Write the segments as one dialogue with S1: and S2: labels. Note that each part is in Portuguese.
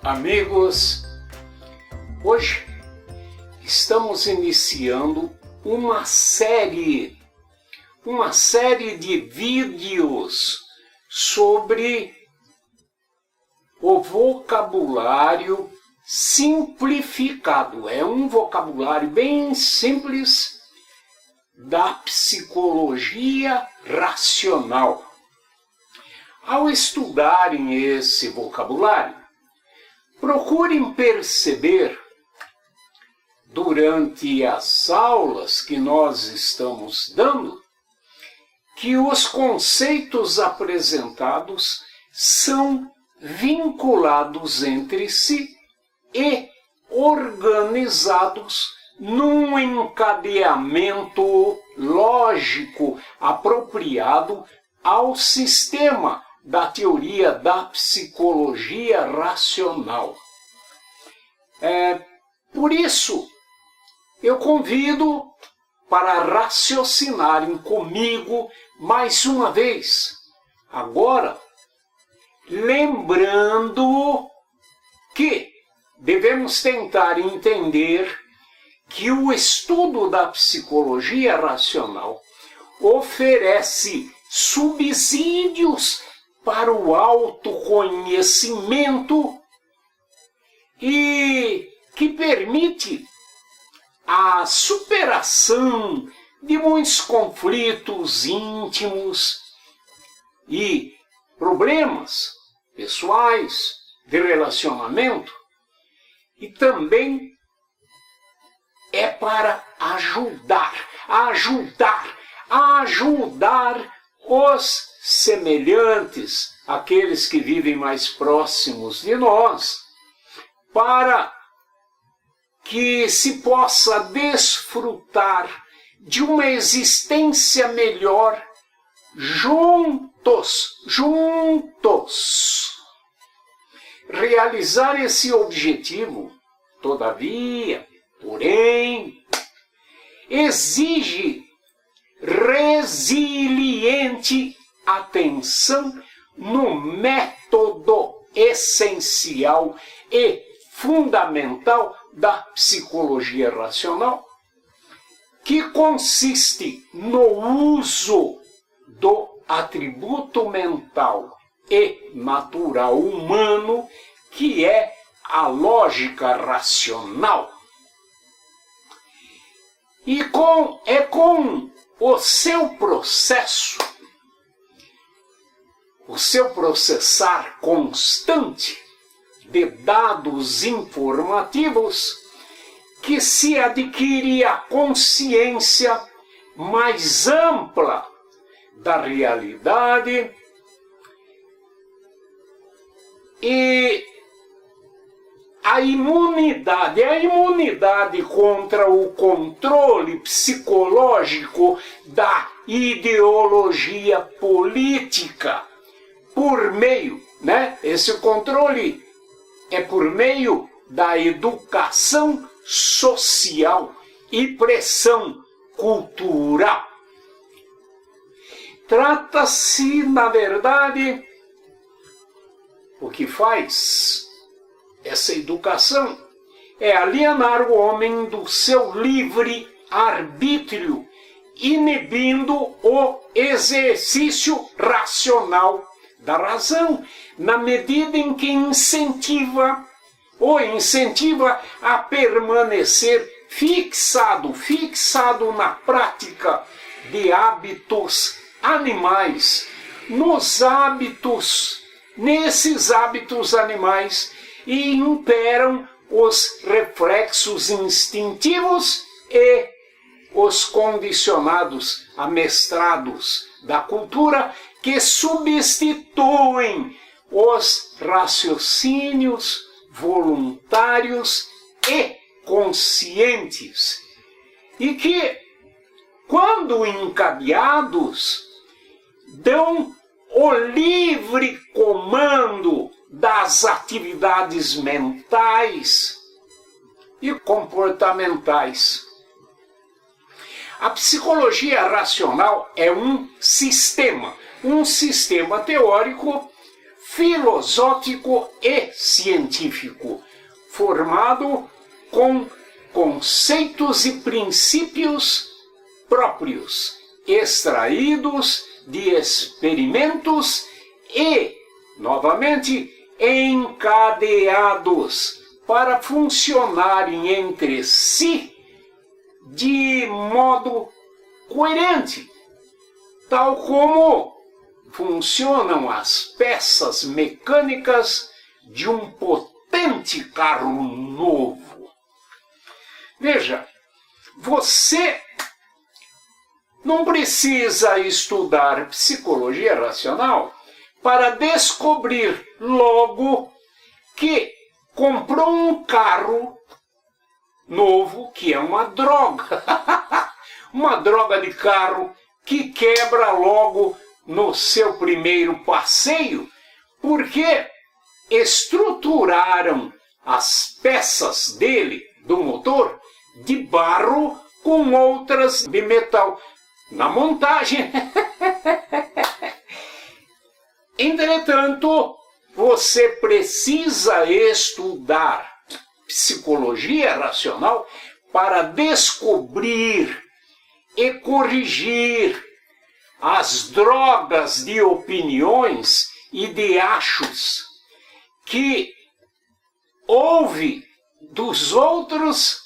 S1: Amigos, hoje estamos iniciando uma série de vídeos sobre o vocabulário simplificado. É um vocabulário bem simples da psicologia racional. Ao estudarem esse vocabulário, procurem perceber, durante as aulas que nós estamos dando, que os conceitos apresentados são vinculados entre si e organizados num encadeamento lógico apropriado ao sistema da teoria da psicologia racional. Por isso, eu convido para raciocinarem comigo mais uma vez. Agora, lembrando que devemos tentar entender que o estudo da psicologia racional oferece subsídios para o autoconhecimento e que permite a superação de muitos conflitos íntimos e problemas pessoais de relacionamento, e também é para ajudar os semelhantes, aqueles que vivem mais próximos de nós, para que se possa desfrutar de uma existência melhor juntos. Realizar esse objetivo, todavia, porém, exige resiliente atenção no método essencial e fundamental da psicologia racional, que consiste no uso do atributo mental e natural humano, que é a lógica racional. E com o seu processo, o seu processar constante de dados informativos, que se adquire a consciência mais ampla da realidade e a imunidade contra o controle psicológico da ideologia política por meio, esse controle é por meio da educação social e pressão cultural. Trata-se, na verdade, o que faz essa educação é alienar o homem do seu livre arbítrio, inibindo o exercício racional da razão, na medida em que incentiva a permanecer fixado na prática de hábitos animais, nesses hábitos animais, e imperam os reflexos instintivos e os condicionados amestrados da cultura, que substituem os raciocínios voluntários e conscientes, e que, quando encadeados, dão o livre comando das atividades mentais e comportamentais. A psicologia racional é um sistema teórico filosófico e científico, formado com conceitos e princípios próprios, extraídos de experimentos e, novamente, encadeados para funcionarem entre si de modo coerente, tal como funcionam as peças mecânicas de um potente carro novo. Veja, você não precisa estudar psicologia racional para descobrir logo que comprou um carro novo que é uma droga. Uma droga de carro que quebra logo no seu primeiro passeio, porque estruturaram as peças dele, do motor, de barro com outras de metal. Na montagem. Entretanto, você precisa estudar psicologia racional para descobrir e corrigir as drogas de opiniões e de achos que ouve dos outros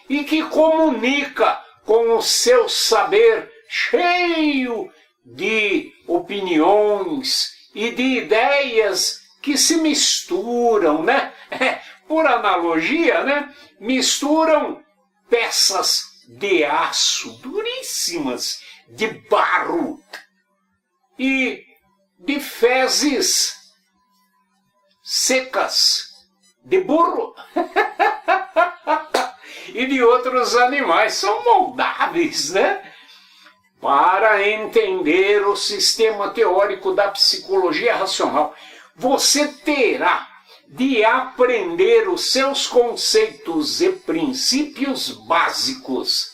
S1: e que comunica com o seu saber cheio de opiniões e de ideias que se misturam, né? Por analogia, né? Misturam peças de aço duríssimas, de barro e de fezes secas, de burro e de outros animais. São moldáveis, né? Para entender o sistema teórico da psicologia racional, você terá de aprender os seus conceitos e princípios básicos,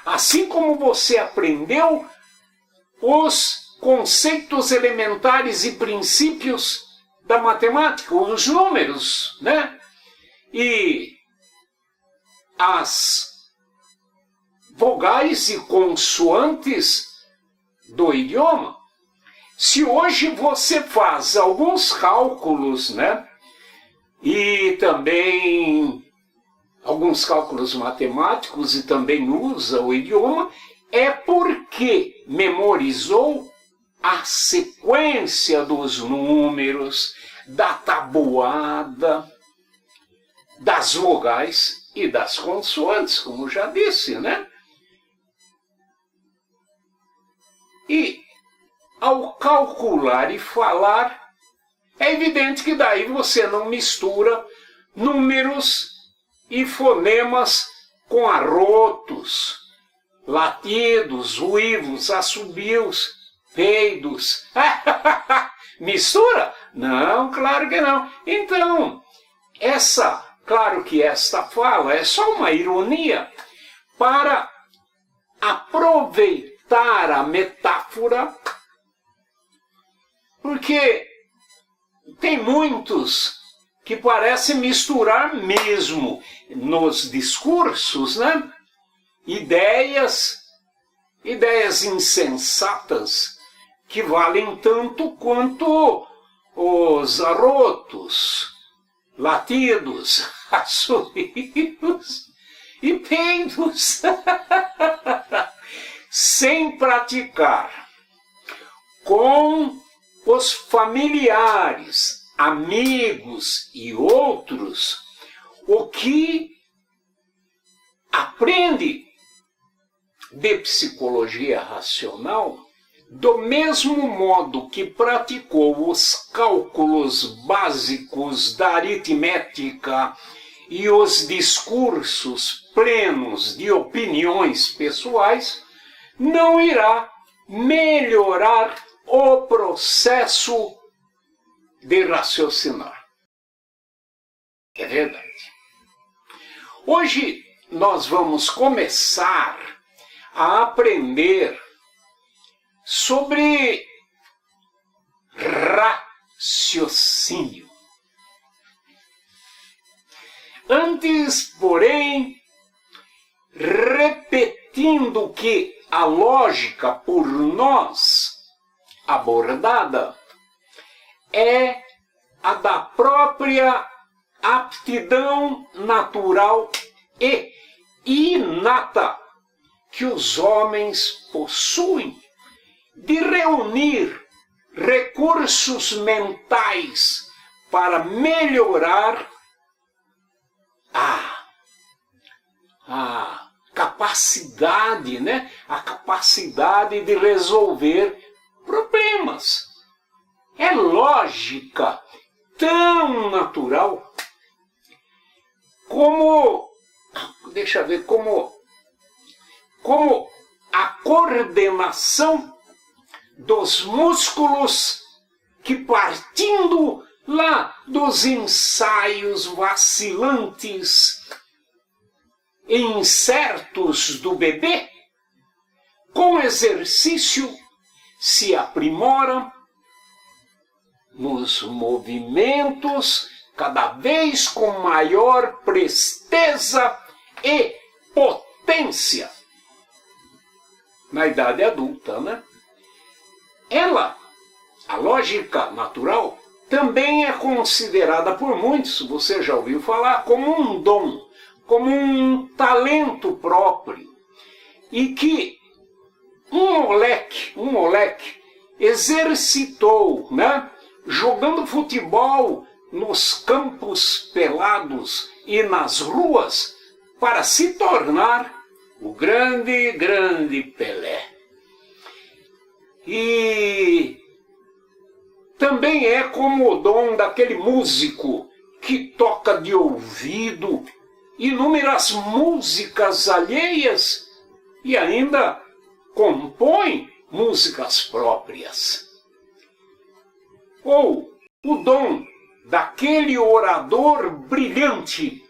S1: assim como você aprendeu os conceitos elementares e princípios da matemática, os números, né? E as vogais e consoantes do idioma. Se hoje você faz alguns cálculos, né? E também alguns cálculos matemáticos e também usa o idioma, é porque memorizou a sequência dos números, da tabuada, das vogais e das consoantes, como já disse, né? E ao calcular e falar, é evidente que daí você não mistura números e fonemas com arrotos, latidos, uivos, assobios, peidos. Mistura? Não, claro que não. Então, claro que esta fala é só uma ironia para aproveitar a metáfora, porque tem muitos que parecem misturar mesmo nos discursos, né? Ideias insensatas que valem tanto quanto os arrotos, latidos, assobios e peidos. Sem praticar com os familiares, amigos e outros o que aprende de psicologia racional, do mesmo modo que praticou os cálculos básicos da aritmética e os discursos plenos de opiniões pessoais, não irá melhorar o processo de raciocinar. É verdade. Hoje nós vamos começar a aprender sobre raciocínio. Antes, porém, repetindo que a lógica por nós abordada é a da própria aptidão natural e inata que os homens possuem de reunir recursos mentais para melhorar a capacidade, né? A capacidade de resolver problemas. É lógica tão natural como, deixa eu ver, como a coordenação dos músculos que, partindo lá dos ensaios vacilantes e incertos do bebê, com exercício se aprimoram nos movimentos cada vez com maior presteza e potência na idade adulta, né? Ela, a lógica natural, também é considerada por muitos, você já ouviu falar, como um dom, como um talento próprio, e que um moleque exercitou, né, jogando futebol nos campos pelados e nas ruas para se tornar o grande Pelé. E também é como o dom daquele músico que toca de ouvido inúmeras músicas alheias e ainda compõe músicas próprias. Ou o dom daquele orador brilhante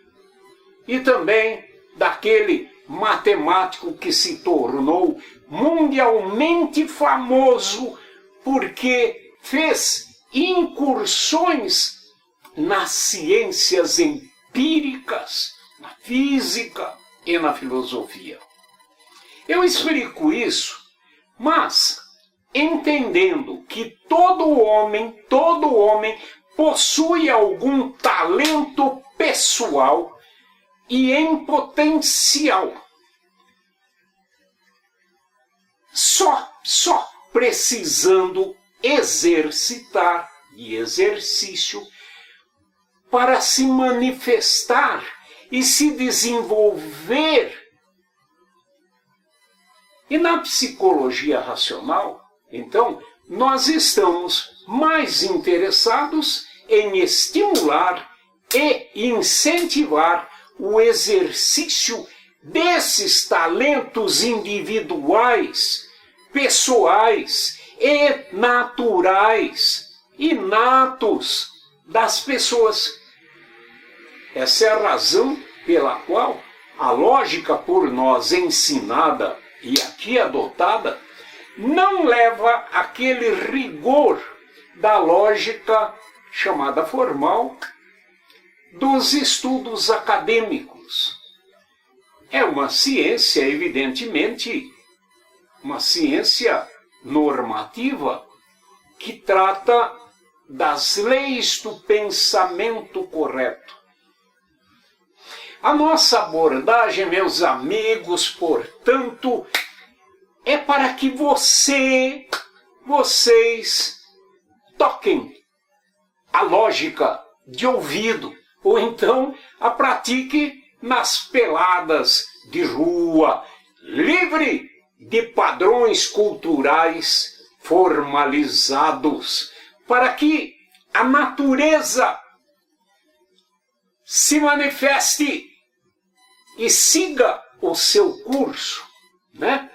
S1: e também daquele matemático que se tornou mundialmente famoso porque fez incursões nas ciências empíricas, na física e na filosofia. Eu explico isso, mas entendendo que todo homem possui algum talento pessoal e em potencial. Só precisando exercitar e exercício para se manifestar e se desenvolver. E na psicologia racional, então, nós estamos mais interessados em estimular e incentivar o exercício desses talentos individuais, pessoais e naturais, inatos das pessoas. Essa é a razão pela qual a lógica por nós ensinada e aqui adotada não leva aquele rigor da lógica chamada formal dos estudos acadêmicos. É uma ciência, evidentemente, uma ciência normativa que trata das leis do pensamento correto. A nossa abordagem, meus amigos, portanto, é para que vocês toquem a lógica de ouvido, ou então a pratique nas peladas de rua, livre de padrões culturais formalizados, para que a natureza se manifeste e siga o seu curso, né?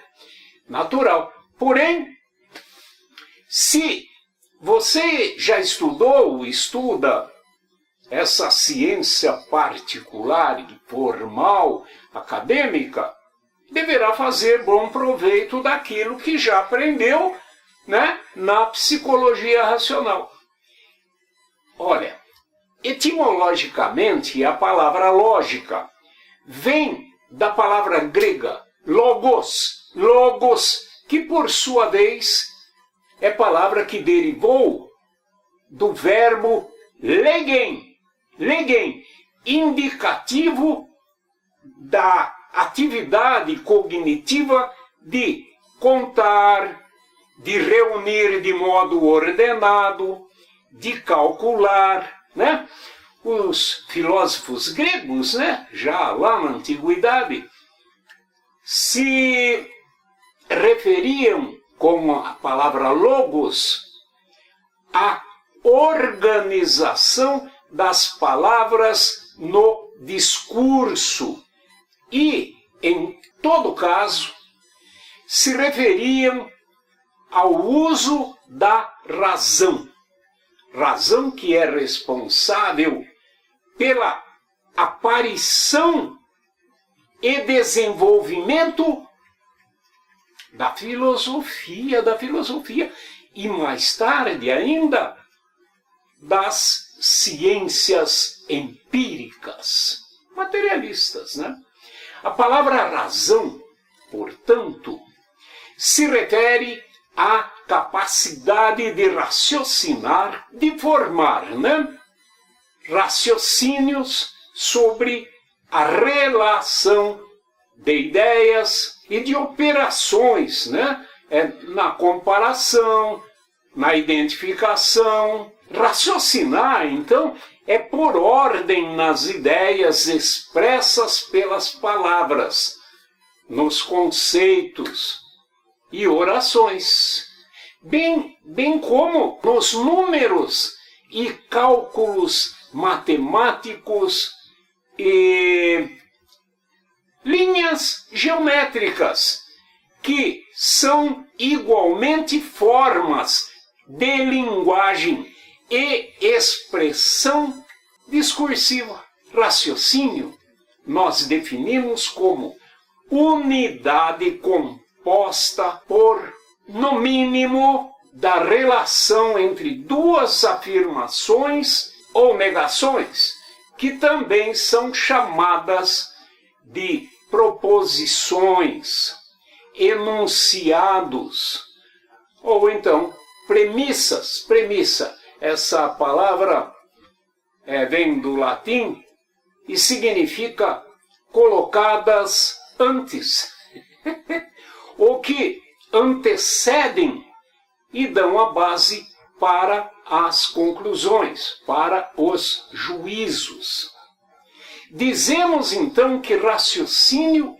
S1: Natural. Porém, se você já estudou ou estuda essa ciência particular, formal, acadêmica, deverá fazer bom proveito daquilo que já aprendeu, né, na psicologia racional. Olha, etimologicamente a palavra lógica vem da palavra grega logos, que por sua vez é palavra que derivou do verbo legen, indicativo da atividade cognitiva de contar, de reunir de modo ordenado, de calcular, né? Os filósofos gregos, né, já lá na antiguidade, se referiam com a palavra logos à organização das palavras no discurso e, em todo caso, se referiam ao uso da razão. Razão que é responsável pela aparição e desenvolvimento da filosofia, e mais tarde ainda das ciências empíricas, materialistas, né? A palavra razão, portanto, se refere à capacidade de raciocinar, de formar, né, raciocínios sobre a relação de ideias e de operações, né, na comparação, na identificação. Raciocinar, então, é pôr ordem nas ideias expressas pelas palavras, nos conceitos e orações, bem como nos números e cálculos matemáticos e linhas geométricas, que são igualmente formas de linguagem e expressão discursiva. Raciocínio nós definimos como unidade composta por, no mínimo, da relação entre duas afirmações ou negações, que também são chamadas de proposições, enunciados, ou então premissas. Premissa, essa palavra vem do latim e significa colocadas antes, ou que antecedem e dão a base para as conclusões, para os juízos. Dizemos então que raciocínio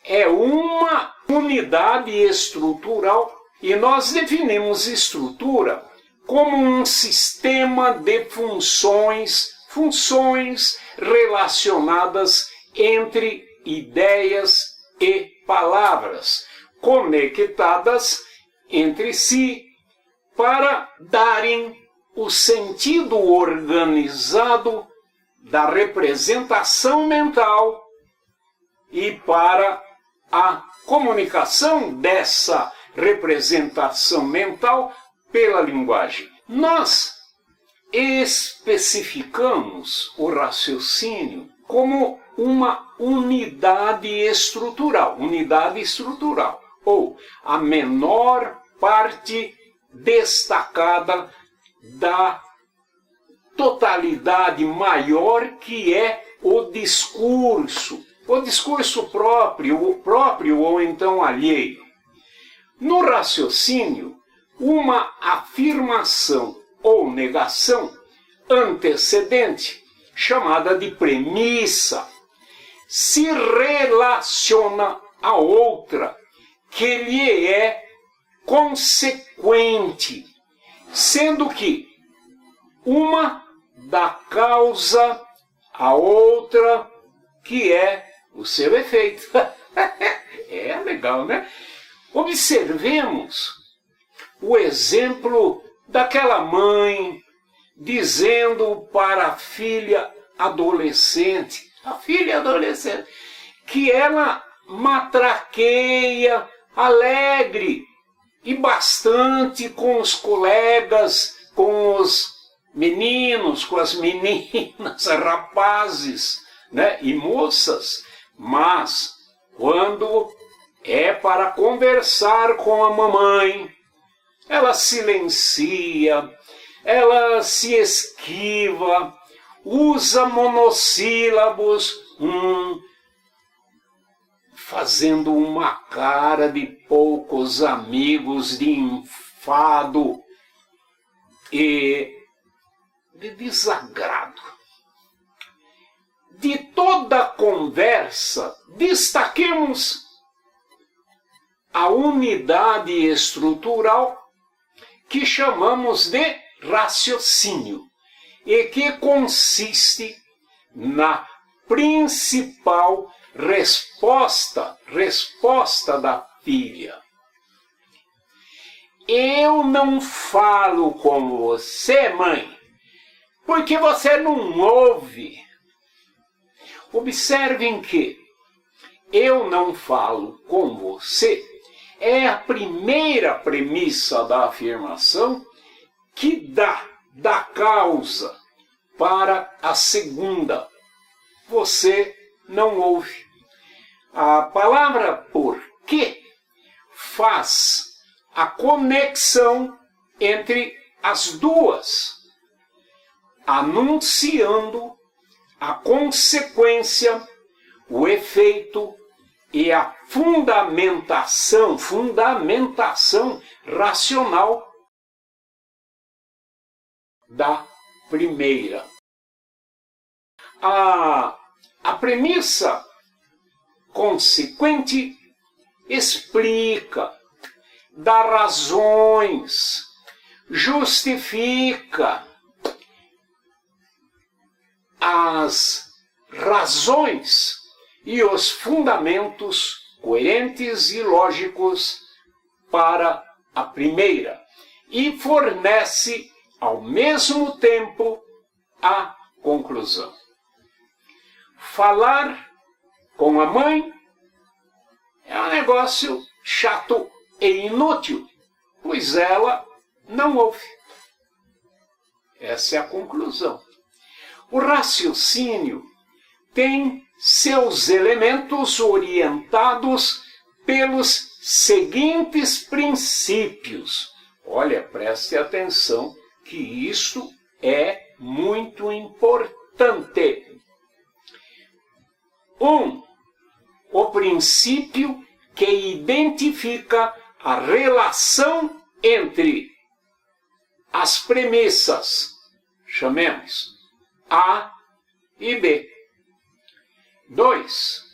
S1: é uma unidade estrutural, e nós definimos estrutura como um sistema de funções relacionadas entre ideias e palavras, conectadas entre si para darem o sentido organizado da representação mental e para a comunicação dessa representação mental pela linguagem. Nós especificamos o raciocínio como uma unidade estrutural, ou a menor parte destacada da totalidade maior que é o discurso próprio ou então alheio. No raciocínio, uma afirmação ou negação antecedente, chamada de premissa, se relaciona a outra que lhe é consequente, sendo que uma dá causa à outra que é o seu efeito. É legal, né? Observemos o exemplo daquela mãe dizendo para a filha adolescente, que ela matraqueia, alegre e bastante com os colegas, com os meninos, com as meninas, rapazes, né, e moças, mas quando é para conversar com a mamãe, ela silencia, ela se esquiva, usa monossílabos, fazendo uma cara de poucos amigos, de enfado e de desagrado. De toda a conversa, destaquemos a unidade estrutural que chamamos de raciocínio e que consiste na principal resposta da filha. Eu não falo com você, mãe, porque você não ouve. Observem que eu não falo com você é a primeira premissa da afirmação que dá causa para a segunda. Você não ouve. A palavra porque faz a conexão entre as duas, anunciando a consequência, o efeito e a fundamentação racional da primeira. A premissa consequente explica, dá razões, justifica as razões e os fundamentos coerentes e lógicos para a primeira e fornece ao mesmo tempo a conclusão. Falar com a mãe é um negócio chato e inútil, pois ela não ouve. Essa é a conclusão. O raciocínio tem seus elementos orientados pelos seguintes princípios. Olha, preste atenção que isto é muito importante. 1. O princípio que identifica a relação entre as premissas, chamemos A e B. 2.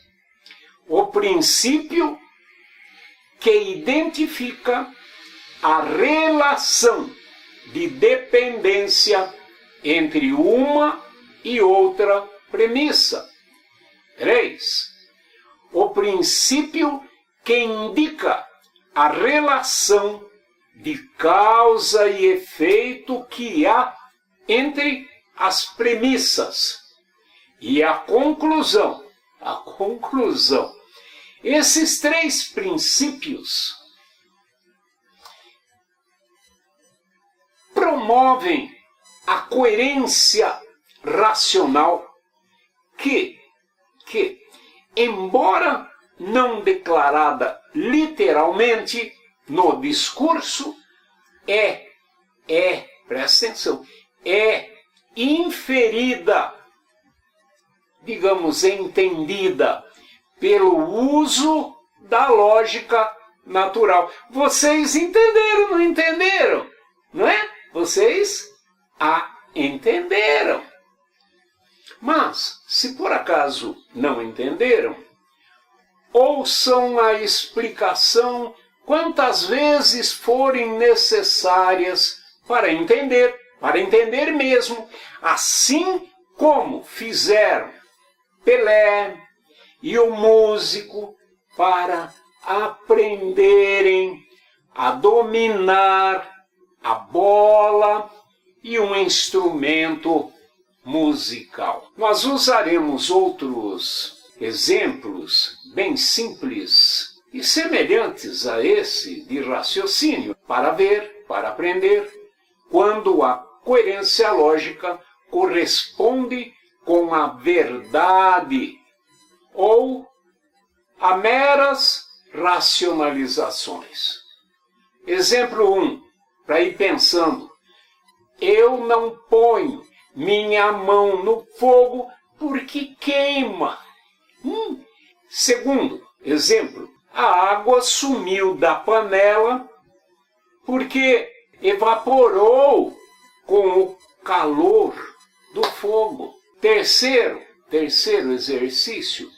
S1: O princípio que identifica a relação de dependência entre uma e outra premissa. 3. O princípio que indica a relação de causa e efeito que há entre as premissas. E a conclusão. Esses três princípios promovem a coerência racional que, embora não declarada literalmente no discurso, presta atenção, é inferida, digamos, entendida pelo uso da lógica natural. Vocês entenderam, não entenderam? Não é? Vocês entenderam. Mas, se por acaso não entenderam, ouçam a explicação quantas vezes forem necessárias para entender mesmo, assim como fizeram Pelé e o músico para aprenderem a dominar a bola e um instrumento musical. Nós usaremos outros exemplos bem simples e semelhantes a esse de raciocínio para ver, para aprender, quando a coerência lógica corresponde com a verdade ou a meras racionalizações. Exemplo 1, para ir pensando. Eu não ponho minha mão no fogo porque queima. Segundo exemplo, a água sumiu da panela porque evaporou com o calor do fogo. Terceiro exercício,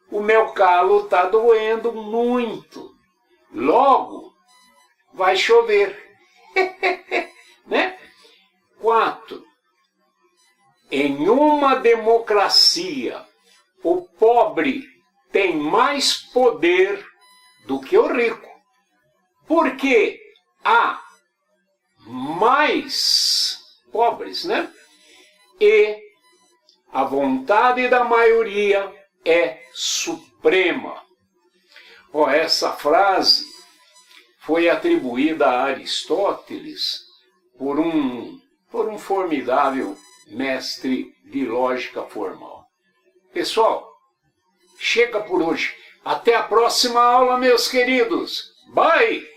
S1: o meu calo está doendo muito, logo vai chover. Né? 4. Em uma democracia, o pobre tem mais poder do que o rico, porque há mais pobres, né? E a vontade da maioria é suprema. Essa frase foi atribuída a Aristóteles por um formidável mestre de lógica formal. Pessoal, chega por hoje. Até a próxima aula, meus queridos. Bye!